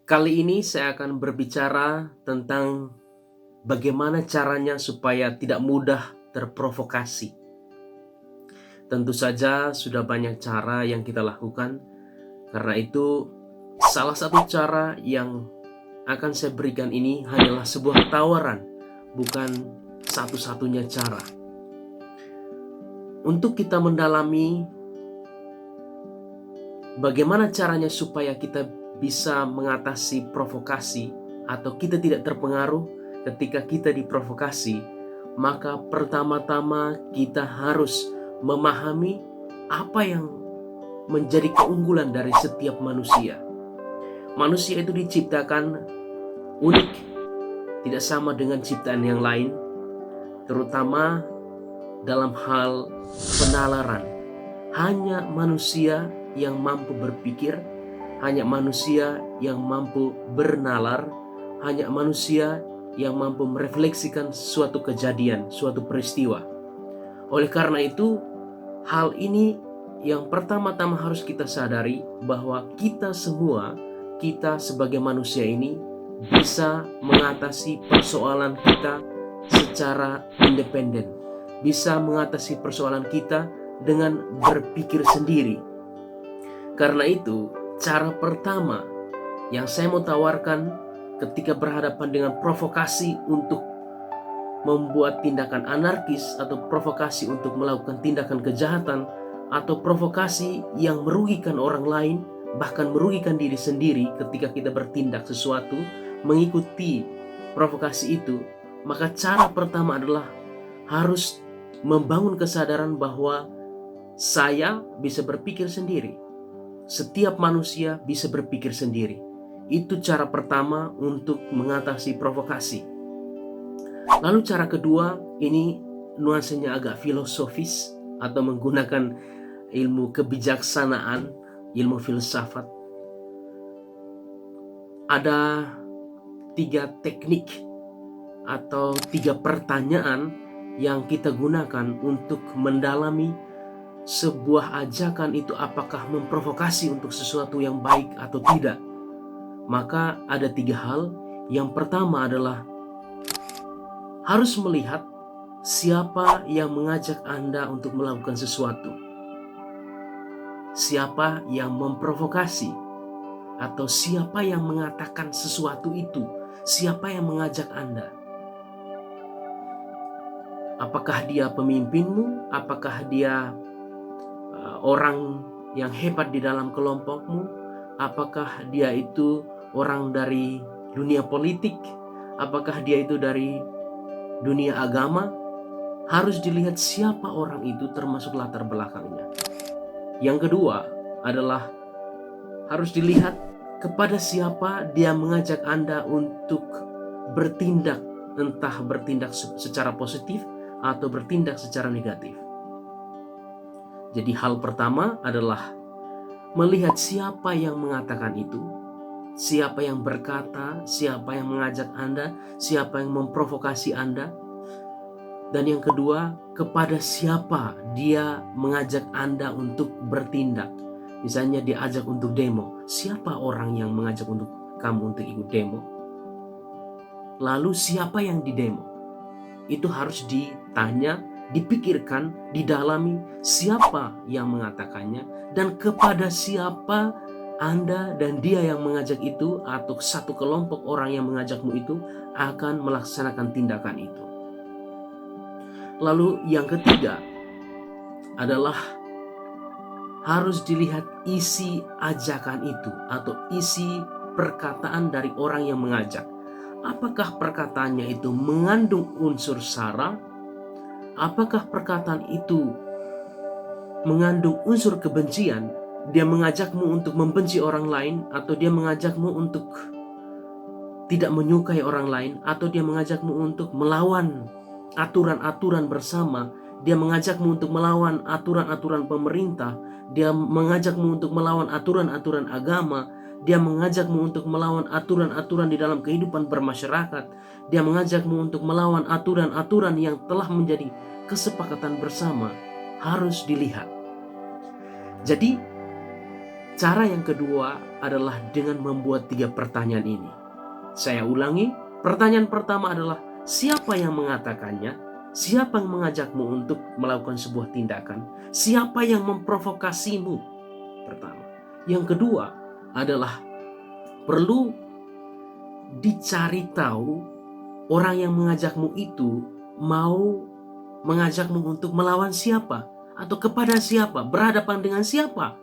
Kali ini saya akan berbicara tentang bagaimana caranya supaya tidak mudah terprovokasi. Tentu saja sudah banyak cara yang kita lakukan. Karena itu, salah satu cara yang akan saya berikan ini hanyalah sebuah tawaran, bukan satu-satunya cara. Untuk kita mendalami bagaimana caranya supaya kita bisa mengatasi provokasi atau kita tidak terpengaruh ketika kita diprovokasi, maka pertama-tama kita harus memahami apa yang menjadi keunggulan dari setiap manusia. Manusia itu diciptakan unik, tidak sama dengan ciptaan yang lain, terutama dalam hal penalaran. Hanya manusia yang mampu berpikir, hanya manusia yang mampu bernalar, hanya manusia yang mampu merefleksikan suatu kejadian, suatu peristiwa. Oleh karena itu, hal ini yang pertama-tama harus kita sadari bahwa kita semua, kita sebagai manusia ini bisa mengatasi persoalan kita secara independen, bisa mengatasi persoalan kita dengan berpikir sendiri. Karena itu, cara pertama yang saya mau tawarkan ketika berhadapan dengan provokasi untuk membuat tindakan anarkis atau provokasi untuk melakukan tindakan kejahatan atau provokasi yang merugikan orang lain, bahkan merugikan diri sendiri ketika kita bertindak sesuatu mengikuti provokasi itu, maka cara pertama adalah harus membangun kesadaran bahwa saya bisa berpikir sendiri. Setiap manusia bisa berpikir sendiri. Itu cara pertama untuk mengatasi provokasi. Lalu cara kedua, ini nuansanya agak filosofis atau menggunakan ilmu kebijaksanaan, ilmu filsafat. Ada 3 teknik atau 3 pertanyaan yang kita gunakan untuk mendalami sebuah ajakan itu apakah memprovokasi untuk sesuatu yang baik atau tidak. Maka ada 3 hal. Yang pertama adalah harus melihat siapa yang mengajak Anda untuk melakukan sesuatu. Siapa yang memprovokasi atau siapa yang mengatakan sesuatu itu, siapa yang mengajak Anda. Apakah dia pemimpinmu? Apakah dia orang yang hebat di dalam kelompokmu? Apakah dia itu orang dari dunia politik? Apakah dia itu dari dunia agama? Harus dilihat siapa orang itu termasuk latar belakangnya. Yang kedua adalah harus dilihat kepada siapa dia mengajak Anda untuk bertindak, entah bertindak secara positif atau bertindak secara negatif. Jadi hal pertama adalah melihat siapa yang mengatakan itu, siapa yang berkata, siapa yang mengajak Anda, siapa yang memprovokasi Anda. Dan yang kedua, kepada siapa dia mengajak Anda untuk bertindak. Misalnya diajak untuk demo, siapa orang yang mengajak untuk kamu untuk ikut demo? Lalu siapa yang didemo? Itu harus ditanya, dipikirkan, didalami siapa yang mengatakannya dan kepada siapa Anda dan dia yang mengajak itu atau satu kelompok orang yang mengajakmu itu akan melaksanakan tindakan itu. Lalu yang ketiga adalah harus dilihat isi ajakan itu atau isi perkataan dari orang yang mengajak. Apakah perkataannya itu mengandung unsur sara? Apakah perkataan itu mengandung unsur kebencian? Dia mengajakmu untuk membenci orang lain, atau dia mengajakmu untuk tidak menyukai orang lain, atau dia mengajakmu untuk melawan aturan-aturan bersama, dia mengajakmu untuk melawan aturan-aturan pemerintah, dia mengajakmu untuk melawan aturan-aturan agama, dia mengajakmu untuk melawan aturan-aturan di dalam kehidupan bermasyarakat, dia mengajakmu untuk melawan aturan-aturan yang telah menjadi kesepakatan bersama. Harus dilihat. Jadi Cara yang kedua adalah dengan membuat 3 pertanyaan ini. Saya ulangi, pertanyaan pertama adalah siapa yang mengatakannya? Siapa yang mengajakmu untuk melakukan sebuah tindakan? Siapa yang memprovokasimu? Pertama. Yang kedua adalah perlu dicari tahu orang yang mengajakmu itu mau mengajakmu untuk melawan siapa atau kepada siapa, berhadapan dengan siapa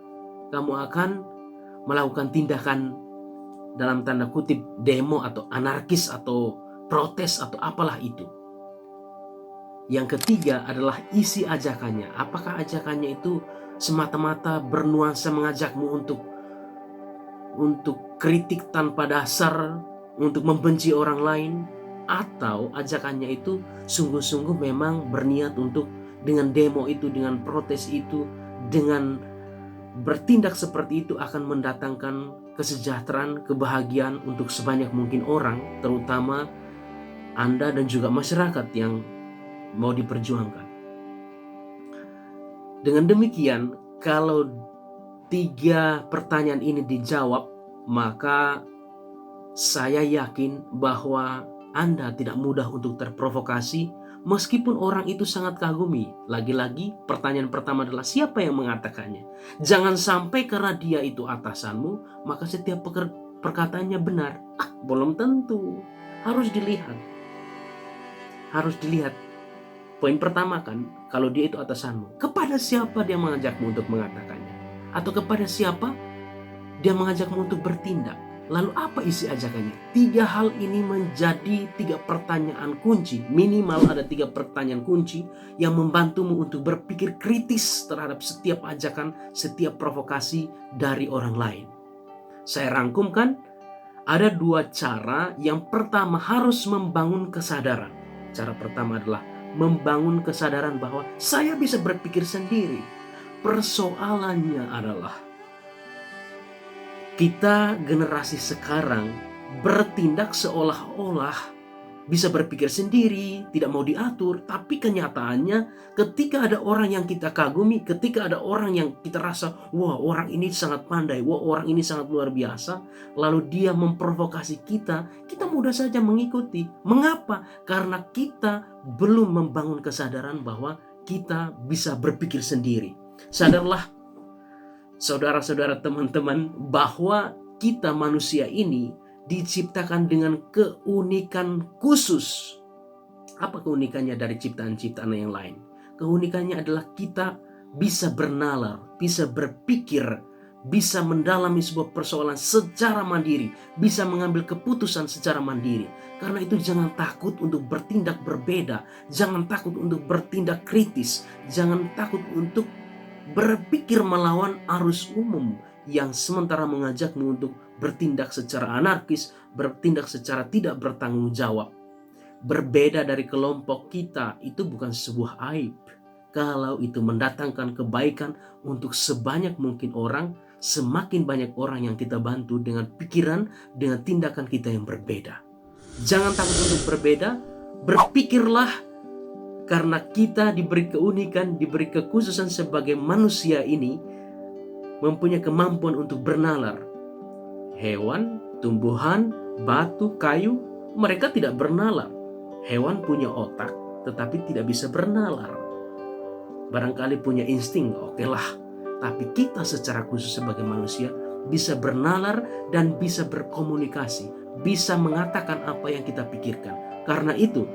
kamu akan melakukan tindakan dalam tanda kutip demo atau anarkis atau protes atau apalah itu. Yang ketiga adalah isi ajakannya. Apakah ajakannya itu semata-mata bernuansa mengajakmu untuk kritik tanpa dasar, untuk membenci orang lain, atau ajakannya itu sungguh-sungguh memang berniat untuk dengan demo itu, dengan protes itu, dengan bertindak seperti itu akan mendatangkan kesejahteraan, kebahagiaan untuk sebanyak mungkin orang, terutama Anda dan juga masyarakat yang mau diperjuangkan. Dengan demikian, kalau 3 pertanyaan ini dijawab, maka saya yakin bahwa Anda tidak mudah untuk terprovokasi meskipun orang itu sangat kagumi. Lagi-lagi pertanyaan pertama adalah siapa yang mengatakannya. Jangan sampai karena dia itu atasanmu, maka setiap perkataannya benar. Belum tentu. Harus dilihat. Poin pertama kan, kalau dia itu atasanmu, kepada siapa dia mengajakmu untuk mengatakannya? Atau kepada siapa dia mengajakmu untuk bertindak? Lalu apa isi ajakannya? 3 hal ini menjadi 3 pertanyaan kunci. Minimal ada 3 pertanyaan kunci yang membantumu untuk berpikir kritis terhadap setiap ajakan, setiap provokasi dari orang lain. Saya rangkumkan, ada 2 cara. Yang pertama harus membangun kesadaran. Cara pertama adalah membangun kesadaran bahwa saya bisa berpikir sendiri. Persoalannya adalah kita generasi sekarang bertindak seolah-olah bisa berpikir sendiri, tidak mau diatur. Tapi kenyataannya ketika ada orang yang kita kagumi, ketika ada orang yang kita rasa, wah orang ini sangat pandai, wah orang ini sangat luar biasa, lalu dia memprovokasi kita mudah saja mengikuti. Mengapa? Karena kita belum membangun kesadaran bahwa kita bisa berpikir sendiri. Sadarlah saudara-saudara, teman-teman, bahwa kita manusia ini diciptakan dengan keunikan khusus. Apa keunikannya dari ciptaan-ciptaan yang lain? Keunikannya adalah kita bisa bernalar, bisa berpikir, bisa mendalami sebuah persoalan secara mandiri, bisa mengambil keputusan secara mandiri. Karena itu jangan takut untuk bertindak berbeda, jangan takut untuk bertindak kritis, jangan takut untuk berpikir melawan arus umum yang sementara mengajakmu untuk bertindak secara anarkis, bertindak secara tidak bertanggung jawab. Berbeda dari kelompok kita itu bukan sebuah aib. Kalau itu mendatangkan kebaikan untuk sebanyak mungkin orang, semakin banyak orang yang kita bantu dengan pikiran, dengan tindakan kita yang berbeda. Jangan takut untuk berbeda, berpikirlah. Karena kita diberi keunikan, diberi kekhususan sebagai manusia ini, mempunyai kemampuan untuk bernalar. Hewan, tumbuhan, batu, kayu, mereka tidak bernalar. Hewan punya otak, tetapi tidak bisa bernalar. Barangkali punya insting, okelah. Tapi kita secara khusus sebagai manusia bisa bernalar dan bisa berkomunikasi, bisa mengatakan apa yang kita pikirkan. Karena itu,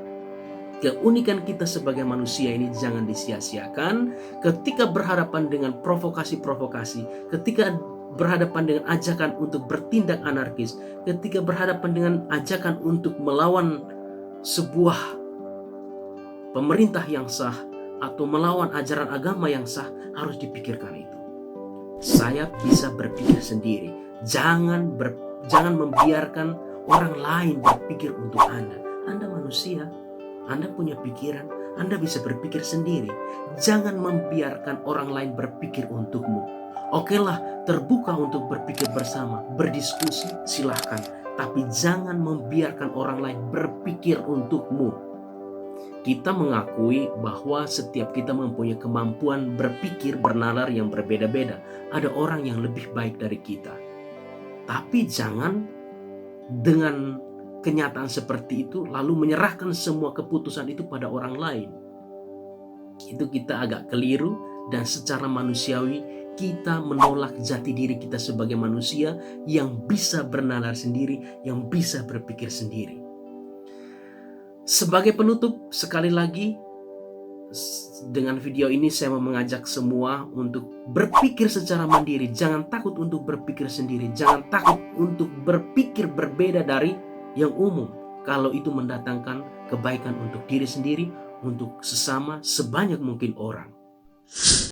keunikan kita sebagai manusia ini jangan disia-siakan. Ketika berhadapan dengan provokasi-provokasi, ketika berhadapan dengan ajakan untuk bertindak anarkis, ketika berhadapan dengan ajakan untuk melawan sebuah pemerintah yang sah atau melawan ajaran agama yang sah, harus dipikirkan itu. Saya bisa berpikir sendiri. Jangan membiarkan orang lain berpikir untuk Anda. Anda manusia, Anda punya pikiran, Anda bisa berpikir sendiri. Jangan membiarkan orang lain berpikir untukmu. Okelah, terbuka untuk berpikir bersama, berdiskusi, silahkan. Tapi jangan membiarkan orang lain berpikir untukmu. kita mengakui bahwa setiap kita mempunyai kemampuan berpikir bernalar yang berbeda-beda. Ada orang yang lebih baik dari kita. Tapi jangan dengan kenyataan seperti itu lalu menyerahkan semua keputusan itu pada orang lain. Itu kita agak keliru, dan secara manusiawi kita menolak jati diri kita sebagai manusia yang bisa bernalar sendiri, yang bisa berpikir sendiri. Sebagai penutup, sekali lagi dengan video ini saya mau mengajak semua untuk berpikir secara mandiri. Jangan takut untuk berpikir sendiri. Jangan takut untuk berpikir berbeda dari yang umum. Kalau itu mendatangkan kebaikan untuk diri sendiri, untuk sesama, sebanyak mungkin orang.